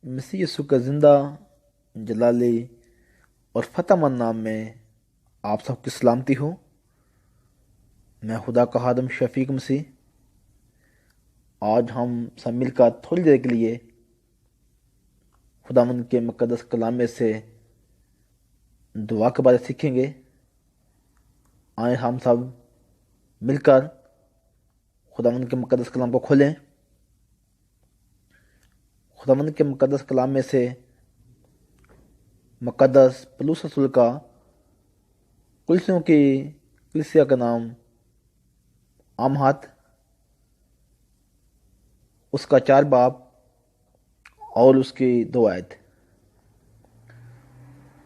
مسیح یسوع کا زندہ جلالی اور فتح مند نام میں آپ سب کی سلامتی ہو۔ میں خدا کا خادم شفیق مسیح۔ آج ہم سب مل کر تھوڑی دیر کے لیے خداوند کے مقدس کلام میں سے دعا کے بارے سیکھیں گے۔ آئیں ہم سب مل کر خداوند کے مقدس کلام کو کھولیں۔ خداوند کے مقدس کلام میں سے مقدس پولس رسول کا کلیسیوں کی کلیسیا کا نام آمہات، اس کا 4 باب اور اس کی 2 آیت۔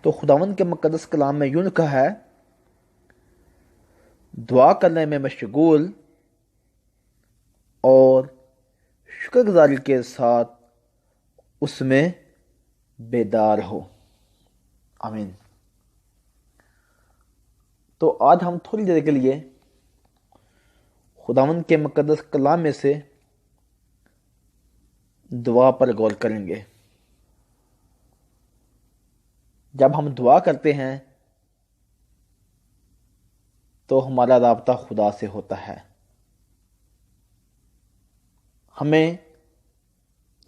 تو خداوند کے مقدس کلام میں یوں لکھا ہے، دعا کرنے میں مشغول اور شکر گزاری کے ساتھ اس میں بیدار ہو۔ آمین۔ تو آج ہم تھوڑی دیر کے لیے خداوند کے مقدس کلام میں سے دعا پر غور کریں گے۔ جب ہم دعا کرتے ہیں تو ہمارا رابطہ خدا سے ہوتا ہے۔ ہمیں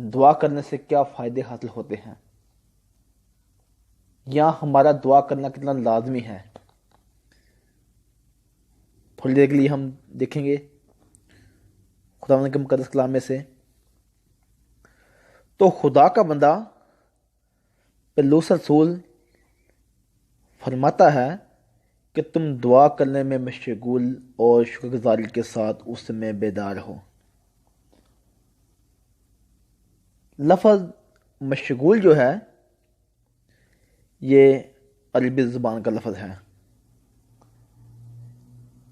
دعا کرنے سے کیا فائدے حاصل ہوتے ہیں، یا ہمارا دعا کرنا کتنا لازمی ہے، تھوڑی دیر کے لیے ہم دیکھیں گے خداوند کے مقدس کلام میں سے۔ تو خدا کا بندہ پولس رسول فرماتا ہے کہ تم دعا کرنے میں مشغول اور شکر گزاری کے ساتھ اس میں بیدار ہو۔ لفظ مشغول جو ہے یہ عربی زبان کا لفظ ہے۔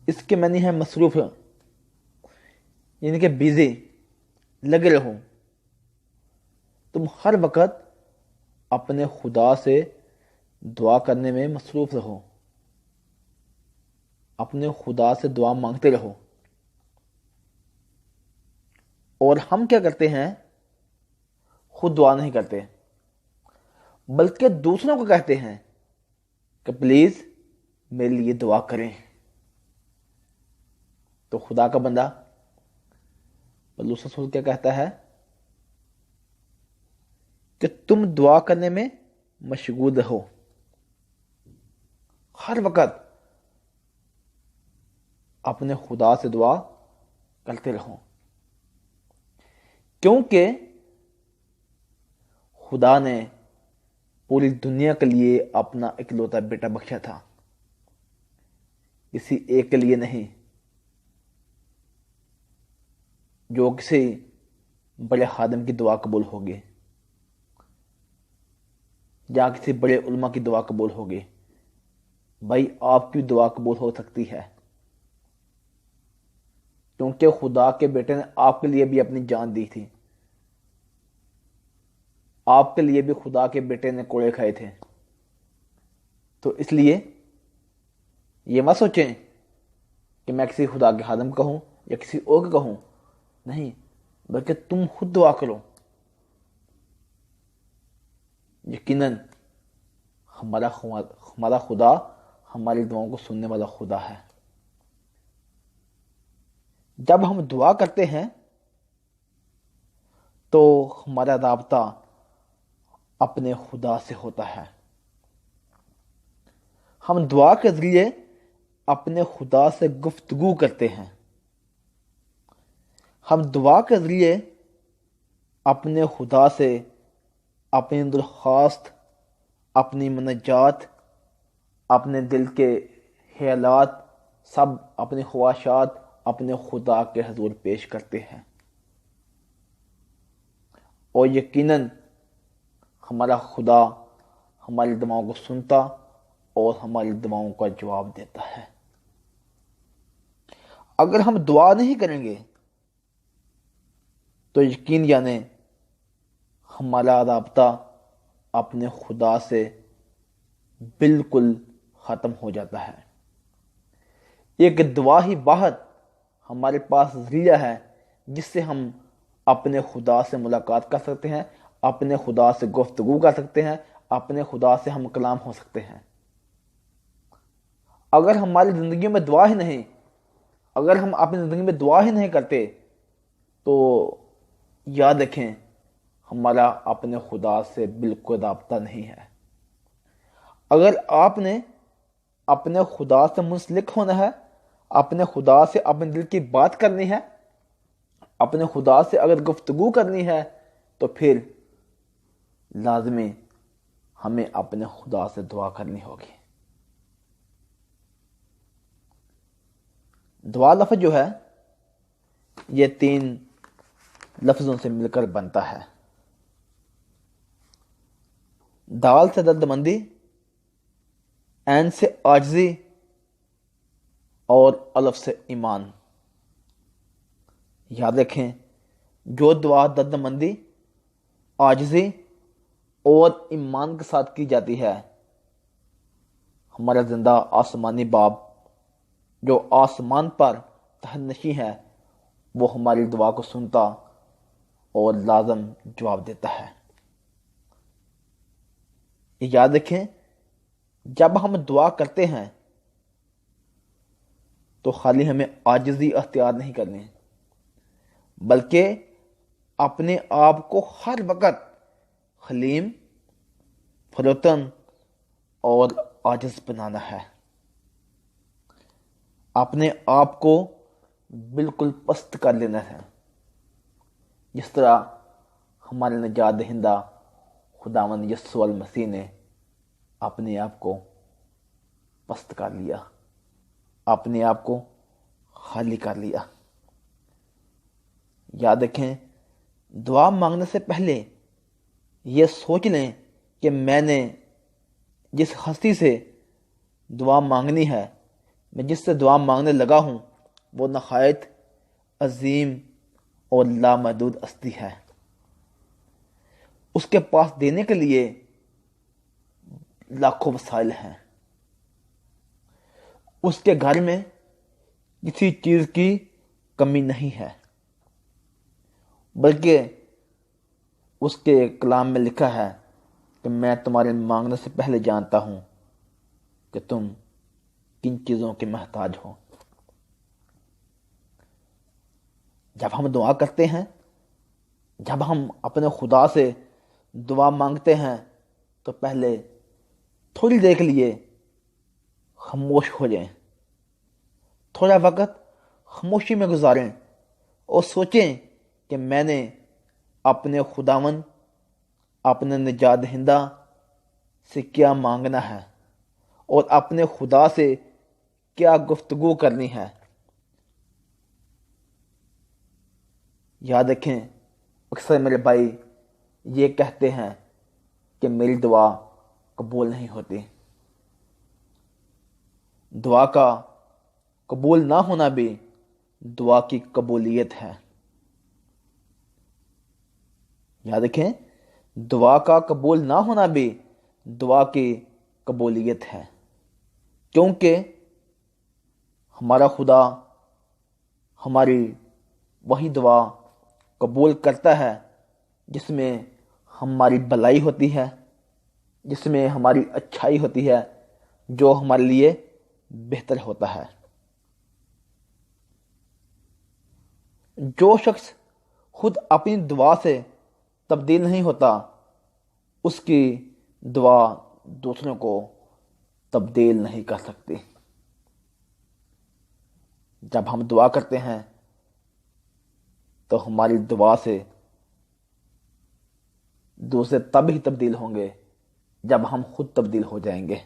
اس کے معنی ہے مصروف، یعنی کہ بیزی، لگے رہو۔ تم ہر وقت اپنے خدا سے دعا کرنے میں مصروف رہو، اپنے خدا سے دعا مانگتے رہو۔ اور ہم کیا کرتے ہیں؟ خود دعا نہیں کرتے، بلکہ دوسروں کو کہتے ہیں کہ پلیز میرے لیے دعا کریں۔ تو خدا کا بندہ پولس رسول کیا کہتا ہے کہ تم دعا کرنے میں مشغول رہو، ہر وقت اپنے خدا سے دعا کرتے رہو، کیونکہ خدا نے پوری دنیا کے لیے اپنا اکلوتا بیٹا بخشا تھا، کسی ایک کے لیے نہیں، جو کسی بڑے خادم کی دعا قبول ہوگی یا کسی بڑے علماء کی دعا قبول ہوگی۔ بھائی آپ کی دعا قبول ہو سکتی ہے، کیونکہ خدا کے بیٹے نے آپ کے لیے بھی اپنی جان دی تھی۔ آپ کے لیے بھی خدا کے بیٹے نے کوڑے کھائے تھے۔ تو اس لیے یہ مت سوچیں کہ میں کسی خدا کے خادم کہوں یا کسی اور کو کہوں، نہیں، بلکہ تم خود دعا کرو۔ یقیناً ہمارا خدا ہماری دعاؤں کو سننے والا خدا ہے۔ جب ہم دعا کرتے ہیں تو ہمارا رابطہ اپنے خدا سے ہوتا ہے۔ ہم دعا کے ذریعے اپنے خدا سے گفتگو کرتے ہیں۔ ہم دعا کے ذریعے اپنے خدا سے اپنی درخواست، اپنی مناجات، اپنے دل کے خیالات، سب اپنی خواہشات اپنے خدا کے حضور پیش کرتے ہیں، اور یقیناً ہمارا خدا ہماری دعاؤں کو سنتا اور ہماری دعاؤں کا جواب دیتا ہے۔ اگر ہم دعا نہیں کریں گے تو یقین جانیں ہمارا رابطہ اپنے خدا سے بالکل ختم ہو جاتا ہے۔ ایک دعا ہی واحد ہمارے پاس ذریعہ ہے جس سے ہم اپنے خدا سے ملاقات کر سکتے ہیں، اپنے خدا سے گفتگو کر سکتے ہیں، اپنے خدا سے ہم کلام ہو سکتے ہیں۔ اگر ہماری زندگی میں دعا ہی نہیں، اگر ہم اپنی زندگی میں دعا ہی نہیں کرتے تو یاد رکھیں ہمارا اپنے خدا سے بالکل رابطہ نہیں ہے۔ اگر آپ نے اپنے خدا سے منسلک ہونا ہے، اپنے خدا سے اپنے دل کی بات کرنی ہے، اپنے خدا سے اگر گفتگو کرنی ہے، تو پھر لازمی ہمیں اپنے خدا سے دعا کرنی ہوگی۔ دعا لفظ جو ہے یہ 3 لفظوں سے مل کر بنتا ہے۔ دال سے درد مندی، عین سے عاجزی اور الف سے ایمان۔ یاد رکھیں جو دعا درد مندی، عاجزی اور ایمان کے ساتھ کی جاتی ہے، ہمارا زندہ آسمانی باپ جو آسمان پر تہنشی ہے وہ ہماری دعا کو سنتا اور لازم جواب دیتا ہے۔ یاد رکھیں جب ہم دعا کرتے ہیں تو خالی ہمیں عاجزی اختیار نہیں کرنی، بلکہ اپنے آپ کو ہر وقت حلیم، فروتن اور عاجز بنانا ہے۔ اپنے آپ کو بالکل پست کر لینا ہے، جس طرح ہمارے نجات دہندہ خداوند یسوع المسیح نے اپنے آپ کو پست کر لیا، اپنے آپ کو خالی کر لیا۔ یاد رکھیں دعا مانگنے سے پہلے یہ سوچ لیں کہ میں نے جس ہستی سے دعا مانگنی ہے، میں جس سے دعا مانگنے لگا ہوں، وہ نہایت عظیم اور لامحدود ہستی ہے۔ اس کے پاس دینے کے لیے لاکھوں وسائل ہیں۔ اس کے گھر میں کسی چیز کی کمی نہیں ہے، بلکہ اس کے کلام میں لکھا ہے کہ میں تمہارے مانگنے سے پہلے جانتا ہوں کہ تم کن چیزوں کے محتاج ہو۔ جب ہم دعا کرتے ہیں، جب ہم اپنے خدا سے دعا مانگتے ہیں، تو پہلے تھوڑی دیر کے لیے خاموش ہو جائیں، تھوڑا وقت خاموشی میں گزاریں اور سوچیں کہ میں نے اپنے خداوند، اپنے نجات دہندہ سے کیا مانگنا ہے اور اپنے خدا سے کیا گفتگو کرنی ہے۔ یاد رکھیں اکثر میرے بھائی یہ کہتے ہیں کہ میری دعا قبول نہیں ہوتی۔ دعا کا قبول نہ ہونا بھی دعا کی قبولیت ہے۔ یاد رکھیں دعا کا قبول نہ ہونا بھی دعا کی قبولیت ہے، کیونکہ ہمارا خدا ہماری وہی دعا قبول کرتا ہے جس میں ہماری بھلائی ہوتی ہے، جس میں ہماری اچھائی ہوتی ہے، جو ہمارے لیے بہتر ہوتا ہے۔ جو شخص خود اپنی دعا سے تبدیل نہیں ہوتا، اس کی دعا دوسروں کو تبدیل نہیں کر سکتی۔ جب ہم دعا کرتے ہیں تو ہماری دعا سے دوسرے تب ہی تبدیل ہوں گے جب ہم خود تبدیل ہو جائیں گے۔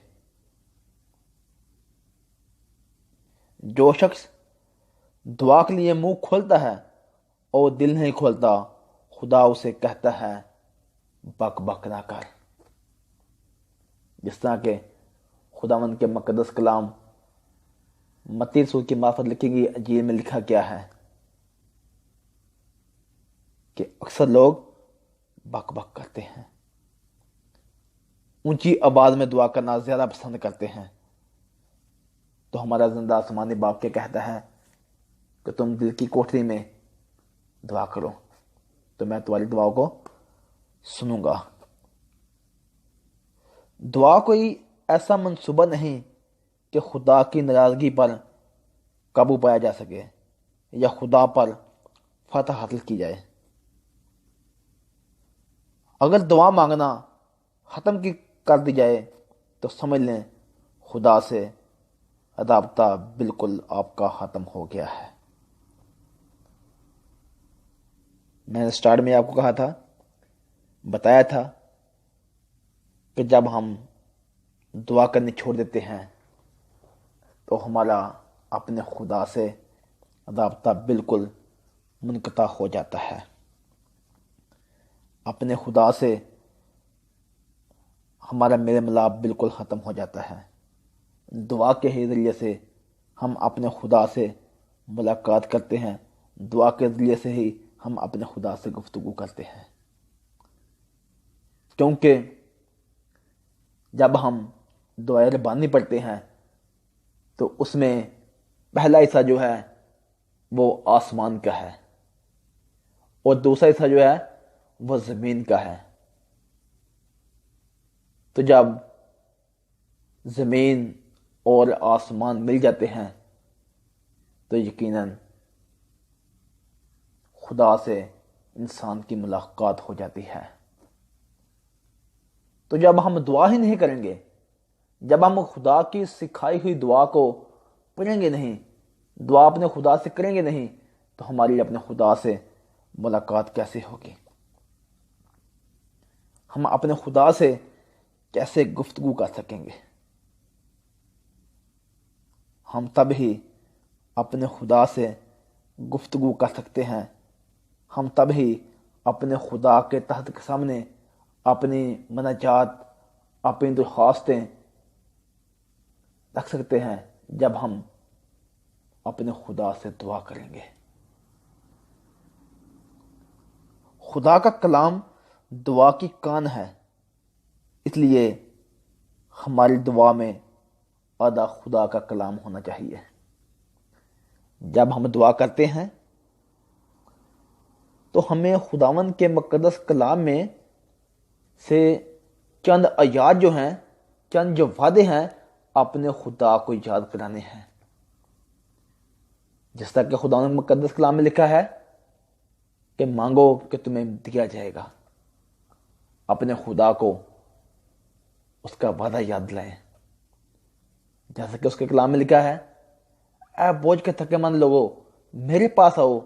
جو شخص دعا کے لیے منہ کھولتا ہے اور دل نہیں کھولتا، خدا اسے کہتا ہے بک بک نہ کر۔ جس طرح کہ خداوند کے مقدس کلام متی رسول کی معرفت لکھی گئی انجیل میں لکھا کیا ہے کہ اکثر لوگ بک بک کرتے ہیں، اونچی آواز میں دعا کرنا زیادہ پسند کرتے ہیں۔ تو ہمارا زندہ آسمانی باپ کیا کہتا ہے کہ تم دل کی کوٹری میں دعا کرو تو میں تمہاری دعاؤں کو سنوں گا۔ دعا کوئی ایسا منصوبہ نہیں کہ خدا کی ناراضگی پر قابو پایا جا سکے یا خدا پر فتح حاصل کی جائے۔ اگر دعا مانگنا ختم کر دی جائے تو سمجھ لیں خدا سے رابطہ بالکل آپ کا ختم ہو گیا ہے۔ میں نے سٹارٹ میں آپ کو کہا تھا، بتایا تھا کہ جب ہم دعا کرنی چھوڑ دیتے ہیں تو ہمارا اپنے خدا سے رابطہ بالکل منقطع ہو جاتا ہے۔ اپنے خدا سے ہمارا میل ملاپ بالکل ختم ہو جاتا ہے۔ دعا کے ہی ذریعے سے ہم اپنے خدا سے ملاقات کرتے ہیں، دعا کے ذریعے سے ہی ہم اپنے خدا سے گفتگو کرتے ہیں۔ کیونکہ جب ہم دعائے ربانی پڑھتے ہیں تو اس میں پہلا حصہ جو ہے وہ آسمان کا ہے اور دوسرا حصہ جو ہے وہ زمین کا ہے۔ تو جب زمین اور آسمان مل جاتے ہیں تو یقیناً خدا سے انسان کی ملاقات ہو جاتی ہے۔ تو جب ہم دعا ہی نہیں کریں گے، جب ہم خدا کی سکھائی ہوئی دعا کو پڑھیں گے نہیں، دعا اپنے خدا سے کریں گے نہیں، تو ہماری اپنے خدا سے ملاقات کیسے ہوگی؟ ہم اپنے خدا سے کیسے گفتگو کر سکیں گے؟ ہم تب ہی اپنے خدا سے گفتگو کر سکتے ہیں، ہم تب ہی اپنے خدا کے تحت کے سامنے اپنی مناجات، اپنی درخواستیں رکھ سکتے ہیں جب ہم اپنے خدا سے دعا کریں گے۔ خدا کا کلام دعا کی کان ہے، اس لیے ہماری دعا میں آدھا خدا کا کلام ہونا چاہیے۔ جب ہم دعا کرتے ہیں تو ہمیں خداوند کے مقدس کلام میں سے چند آیات جو ہیں، چند جو وعدے ہیں، اپنے خدا کو یاد کرانے ہیں۔ جس طرح کہ خداوند مقدس کلام میں لکھا ہے کہ مانگو کہ تمہیں دیا جائے گا، اپنے خدا کو اس کا وعدہ یاد دلائیں۔ جیسا کہ اس کے کلام میں لکھا ہے، اے بوجھ کے تھکے مند لوگو میرے پاس آؤ،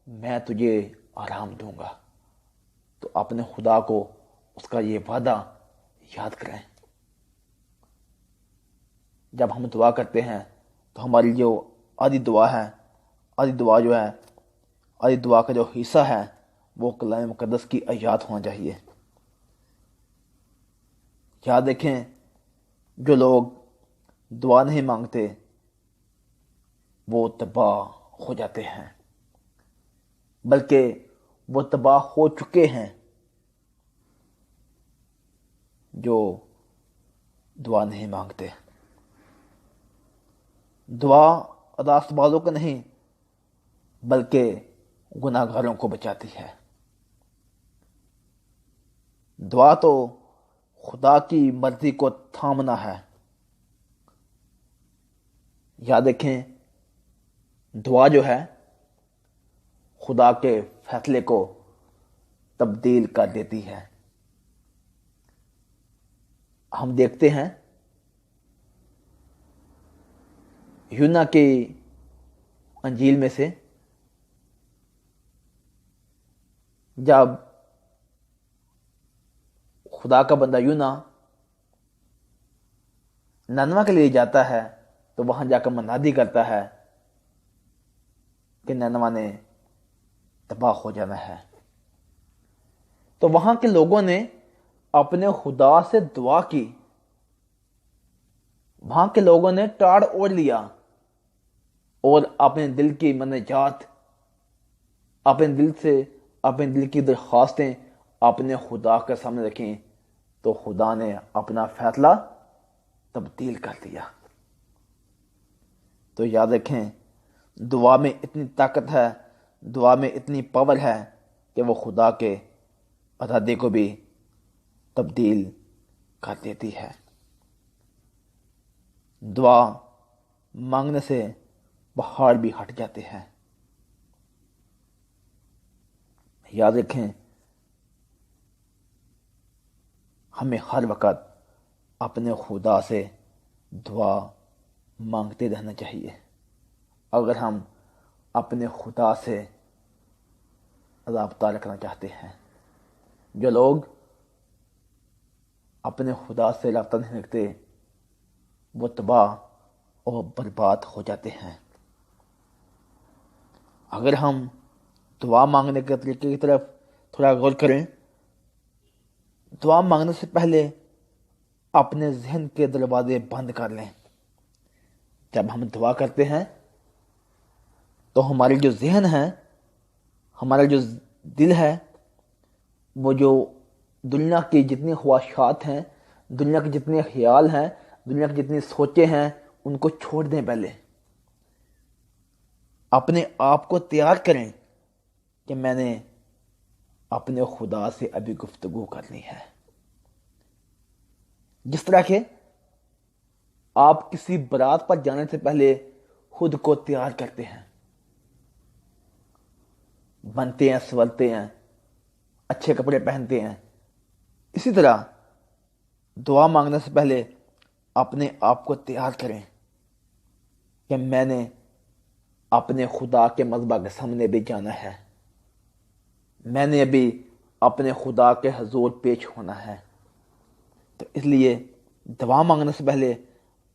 میں تجھے آرام دوں گا۔ تو اپنے خدا کو اس کا یہ وعدہ یاد کریں۔ جب ہم دعا کرتے ہیں تو ہماری جو آدھی دعا ہے، آدھی دعا کا جو حصہ ہے وہ کلام مقدس کی آیات ہونا چاہیے۔ یاد رکھیں، جو لوگ دعا نہیں مانگتے وہ تباہ ہو جاتے ہیں، بلکہ وہ تباہ ہو چکے ہیں جو دعا نہیں مانگتے۔ دعا راست بازوں کو نہیں بلکہ گناہ گاروں کو بچاتی ہے۔ دعا تو خدا کی مرضی کو تھامنا ہے۔ یاد رکھیں، دعا جو ہے خدا کے فیصلے کو تبدیل کر دیتی ہے۔ ہم دیکھتے ہیں یونا کی انجیل میں سے جب خدا کا بندہ یونا نینوا کے لیے جاتا ہے تو وہاں جا کر منادی کرتا ہے کہ نینوا نے تباہ ہو جانا ہے۔ تو وہاں کے لوگوں نے اپنے خدا سے دعا کی، وہاں کے لوگوں نے ٹاڑ اوڑھ لیا اور اپنے دل کی مناجات، اپنے دل کی درخواستیں اپنے خدا کے سامنے رکھیں، تو خدا نے اپنا فیصلہ تبدیل کر دیا۔ تو یاد رکھیں، دعا میں اتنی طاقت ہے، دعا میں اتنی پاور ہے کہ وہ خدا کے ارادے کو بھی تبدیل کر دیتی ہے۔ دعا مانگنے سے پہاڑ بھی ہٹ جاتے ہیں۔ یاد رکھیں، ہمیں ہر وقت اپنے خدا سے دعا مانگتے رہنا چاہیے۔ اگر ہم اپنے خدا سے رابطہ رکھنا چاہتے ہیں، جو لوگ اپنے خدا سے رابطہ نہیں رکھتے وہ تباہ اور برباد ہو جاتے ہیں۔ اگر ہم دعا مانگنے کے طریقے کی طرف تھوڑا غور کریں، دعا مانگنے سے پہلے اپنے ذہن کے دروازے بند کر لیں۔ جب ہم دعا کرتے ہیں تو ہماری جو ذہن ہے، ہمارا جو دل ہے، وہ جو دنیا کی جتنی خواہشات ہیں، دنیا کے جتنے خیال ہیں، دنیا کی جتنی سوچیں ہیں، ان کو چھوڑ دیں۔ پہلے اپنے آپ کو تیار کریں کہ میں نے اپنے خدا سے ابھی گفتگو کرنی ہے۔ جس طرح کہ آپ کسی بارات پر جانے سے پہلے خود کو تیار کرتے ہیں، بنتے ہیں، سنولتے ہیں، اچھے کپڑے پہنتے ہیں، اسی طرح دعا مانگنے سے پہلے اپنے آپ کو تیار کریں کہ میں نے اپنے خدا کے مذبح کے سامنے بھی جانا ہے، میں نے ابھی اپنے خدا کے حضور پیش ہونا ہے۔ تو اس لیے دعا مانگنے سے پہلے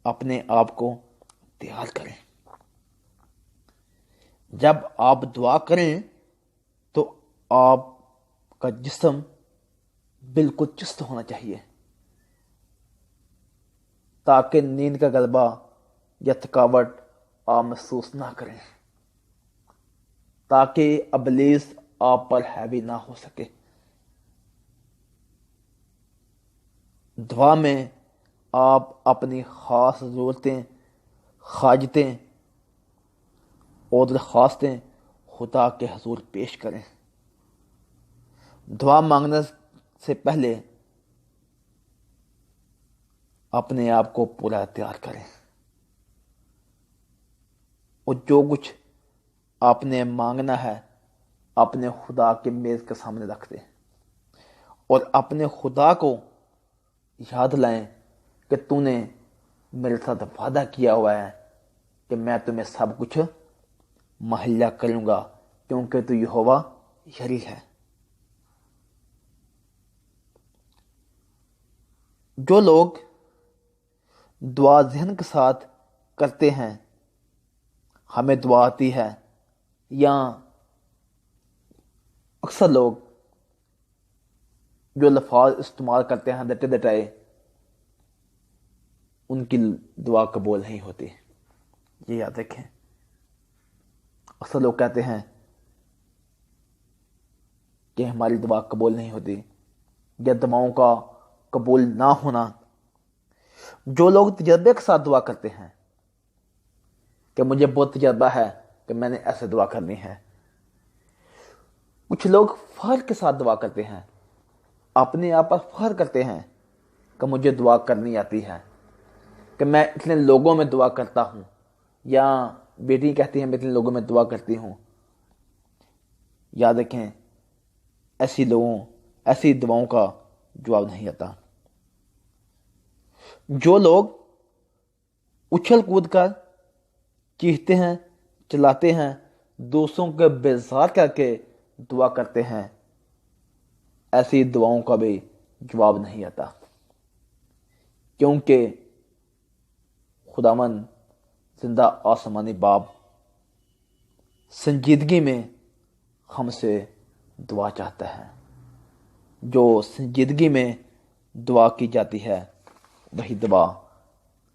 اپنے آپ کو تیار کریں۔ جب آپ دعا کریں تو آپ کا جسم بالکل چست ہونا چاہیے، تاکہ نیند کا غلبہ یا تھکاوٹ آپ محسوس نہ کریں، تاکہ ابلیس آپ پر حاوی نہ ہو سکے۔ دعا میں آپ اپنی خاص ضرورتیں، حاجتیں اور درخواستیں خدا کے حضور پیش کریں۔ دعا مانگنے سے پہلے اپنے آپ کو پورا تیار کریں، اور جو کچھ آپ نے مانگنا ہے اپنے خدا کے میز کے سامنے رکھ دیں، اور اپنے خدا کو یاد لائیں کہ تو نے میرے ساتھ وعدہ کیا ہوا ہے کہ میں تمہیں سب کچھ مہیا کروں گا، کیونکہ تو یہوہ یری ہے۔ جو لوگ دعا ذہن کے ساتھ کرتے ہیں، ہمیں دعا آتی ہے، یا اکثر لوگ جو لفظ استعمال کرتے ہیں ڈٹے ڈٹائے، ان کی دعا قبول نہیں ہوتی۔ یہ یاد رکھیں۔ اکثر لوگ کہتے ہیں کہ ہماری دعا قبول نہیں ہوتی، یا دعاؤں کا قبول نہ ہونا۔ جو لوگ تجربے کے ساتھ دعا کرتے ہیں کہ مجھے بہت تجربہ ہے کہ میں نے ایسے دعا کرنی ہے، کچھ لوگ فخر کے ساتھ دعا کرتے ہیں، اپنے آپ پر فخر کرتے ہیں کہ مجھے دعا کرنی آتی ہے، کہ میں اتنے لوگوں میں دعا کرتا ہوں، یا بیٹی کہتی ہے میں اتنے لوگوں میں دعا کرتی ہوں۔ یاد رکھیں، ایسی دعاؤں کا جواب نہیں آتا۔ جو لوگ اچھل کود کر، چیختے ہیں، چلاتے ہیں، دوسروں کے بیزار کر کے دعا کرتے ہیں، ایسی دعاؤں کا بھی جواب نہیں آتا، کیونکہ خداوند زندہ آسمانی باپ سنجیدگی میں ہم سے دعا چاہتا ہے۔ جو سنجیدگی میں دعا کی جاتی ہے وہی دعا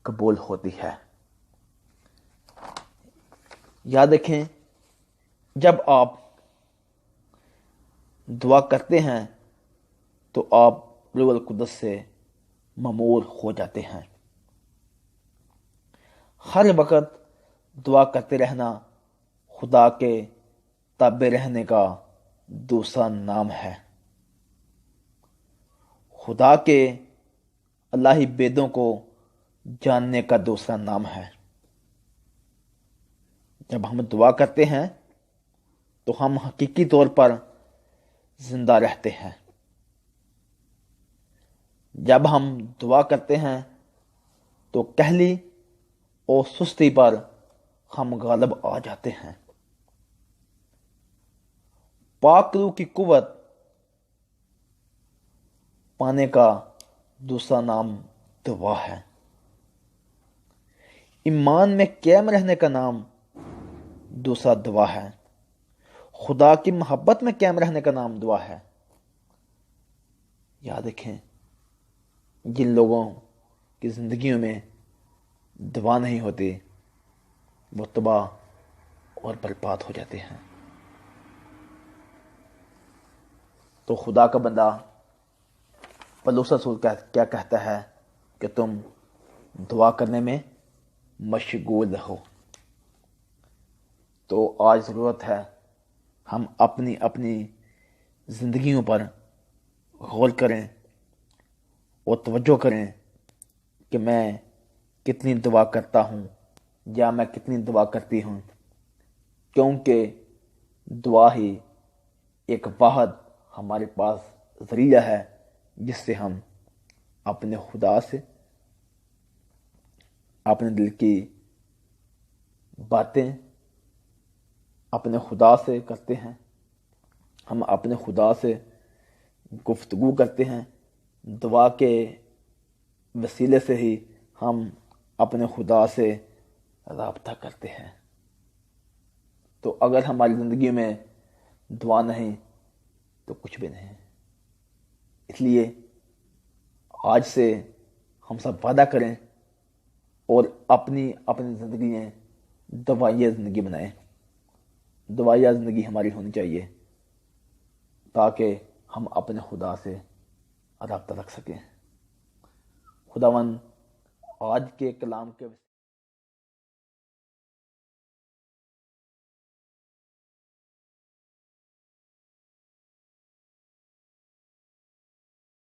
قبول ہوتی ہے۔ یاد رکھیں، جب آپ دعا کرتے ہیں تو آپ روح القدس سے ممور ہو جاتے ہیں۔ ہر وقت دعا کرتے رہنا خدا کے تابع رہنے کا دوسرا نام ہے۔ خدا کے الہی بیدوں کو جاننے کا دوسرا نام ہے۔ جب ہم دعا کرتے ہیں تو ہم حقیقی طور پر زندہ رہتے ہیں۔ جب ہم دعا کرتے ہیں تو کہلی اور سستی پر ہم غالب آ جاتے ہیں۔ پاک روح کی قوت پانے کا دوسرا نام دعا ہے۔ ایمان میں قائم رہنے کا نام دوسرا دعا ہے۔ خدا کی محبت میں قائم رہنے کا نام دعا ہے۔ یاد رکھیں، جن لوگوں کی زندگیوں میں دعا نہیں ہوتی وہ تباہ اور برباد ہو جاتے ہیں۔ تو خدا کا بندہ پولس رسول کیا کہتا ہے کہ تم دعا کرنے میں مشغول رہو۔ تو آج ضرورت ہے ہم اپنی زندگیوں پر غور کریں اور توجہ کریں کہ میں کتنی دعا کرتا ہوں یا میں کتنی دعا کرتی ہوں، کیونکہ دعا ہی ایک واحد ہمارے پاس ذریعہ ہے جس سے ہم اپنے خدا سے اپنے دل کی باتیں اپنے خدا سے کرتے ہیں۔ ہم اپنے خدا سے گفتگو کرتے ہیں۔ دعا کے وسیلے سے ہی ہم اپنے خدا سے رابطہ کرتے ہیں۔ تو اگر ہماری زندگی میں دعا نہیں تو کچھ بھی نہیں۔ اس لیے آج سے ہم سب وعدہ کریں اور اپنی زندگی میں دعائیہ زندگی بنائیں۔ دعائیہ زندگی ہماری ہونی چاہیے تاکہ ہم اپنے خدا سے رابطہ رکھ سکیں۔ خداوند آج کے کلام کے